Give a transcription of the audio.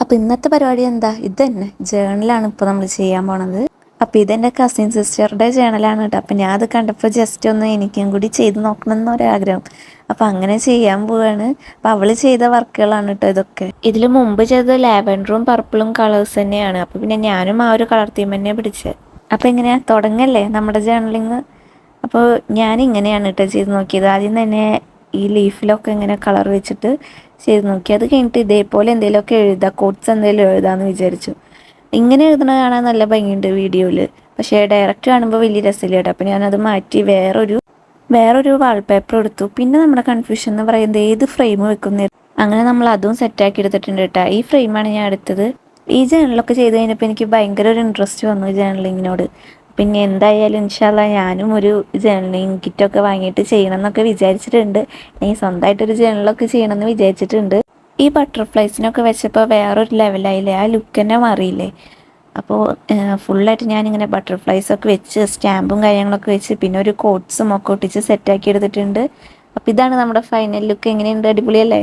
അപ്പോൾ ഇന്നത്തെ പരിപാടി എന്താ? ഇത് തന്നെ ജേണലാണ് ഇപ്പോൾ നമ്മൾ ചെയ്യാൻ പോണത്. അപ്പോൾ ഇതെൻ്റെ കസിൻ സിസ്റ്ററുടെ ജേണലാണ് കേട്ടോ. അപ്പോൾ ഞാൻ അത് കണ്ടപ്പോൾ ജസ്റ്റ് ഒന്ന് എനിക്കും കൂടി ചെയ്ത് നോക്കണം എന്നൊരാഗ്രഹം. അപ്പോൾ അങ്ങനെ ചെയ്യാൻ പോവാണ്. അപ്പോൾ അവൾ ചെയ്ത വർക്കുകളാണ് കേട്ടോ ഇതൊക്കെ. ഇതിൽ മുമ്പ് ചെയ്തത് ലാവൻഡറും പർപ്പിളും കളേഴ്സ് തന്നെയാണ്. അപ്പോൾ പിന്നെ ഞാനും ആ ഒരു കളർ തീം തന്നെ പിടിച്ചത്. അപ്പോൾ എങ്ങനെയാ തുടങ്ങല്ലേ നമ്മുടെ ജേണലിങ്? അപ്പോൾ ഞാനിങ്ങനെയാണ് കേട്ടോ ചെയ്ത് നോക്കിയത്. ആദ്യം തന്നെ ഈ ലീഫിലൊക്കെ ഇങ്ങനെ കളർ വെച്ചിട്ട് ചെയ്ത് നോക്കി. അത് കഴിഞ്ഞിട്ട് ഇതേപോലെ എന്തെങ്കിലുമൊക്കെ എഴുതാം, കോട്ട്സ് എന്തെങ്കിലും എഴുതാമെന്ന് വിചാരിച്ചു. ഇങ്ങനെ എഴുതുന്നത് കാണാൻ നല്ല ഭംഗിയുണ്ട് വീഡിയോയിൽ, പക്ഷേ ഡയറക്റ്റ് കാണുമ്പോൾ വലിയ രസമില്ല കേട്ടോ. അപ്പോൾ ഞാനത് മാറ്റി വേറൊരു വാൾപേപ്പർ എടുത്തു. പിന്നെ നമ്മുടെ കൺഫ്യൂഷൻ എന്ന് പറയുന്നത് ഏത് ഫ്രെയിം വെക്കുന്നത്. അങ്ങനെ നമ്മൾ അതും സെറ്റാക്കി എടുത്തിട്ടുണ്ട് കേട്ടോ. ഈ ഫ്രെയിമാണ് ഞാൻ എടുത്തത്. ഈ ജേണലൊക്കെ ചെയ്ത് കഴിഞ്ഞപ്പോൾ എനിക്ക് ഭയങ്കര ഒരു ഇൻട്രസ്റ്റ് വന്നു ജേണലിങ്ങിനോട്. പിന്നെ എന്തായാലും ഇൻഷാല്ലാ ഞാനും ഒരു ജേണലിങ് കിറ്റൊക്കെ വാങ്ങിയിട്ട് ചെയ്യണം എന്നൊക്കെ വിചാരിച്ചിട്ടുണ്ട്. ഞാൻ സ്വന്തമായിട്ടൊരു ജേണലൊക്കെ ചെയ്യണമെന്ന് വിചാരിച്ചിട്ടുണ്ട്. ഈ ബട്ടർഫ്ലൈസിനൊക്കെ വെച്ചപ്പോൾ വേറൊരു ലെവലായില്ലേ, ആ ലുക്ക് തന്നെ മാറിയില്ലേ. അപ്പോൾ ഫുള്ളായിട്ട് ഞാനിങ്ങനെ ബട്ടർഫ്ലൈസൊക്കെ വെച്ച് സ്റ്റാമ്പും കാര്യങ്ങളൊക്കെ വെച്ച് പിന്നെ ഒരു കോട്ട്സും ഒക്കെ ഒട്ടിച്ച് സെറ്റാക്കി എടുത്തിട്ടുണ്ട്. അപ്പോൾ ഇതാണ് നമ്മുടെ ഫൈനൽ ലുക്ക്. എങ്ങനെയുണ്ട്? അടിപൊളിയല്ലേ?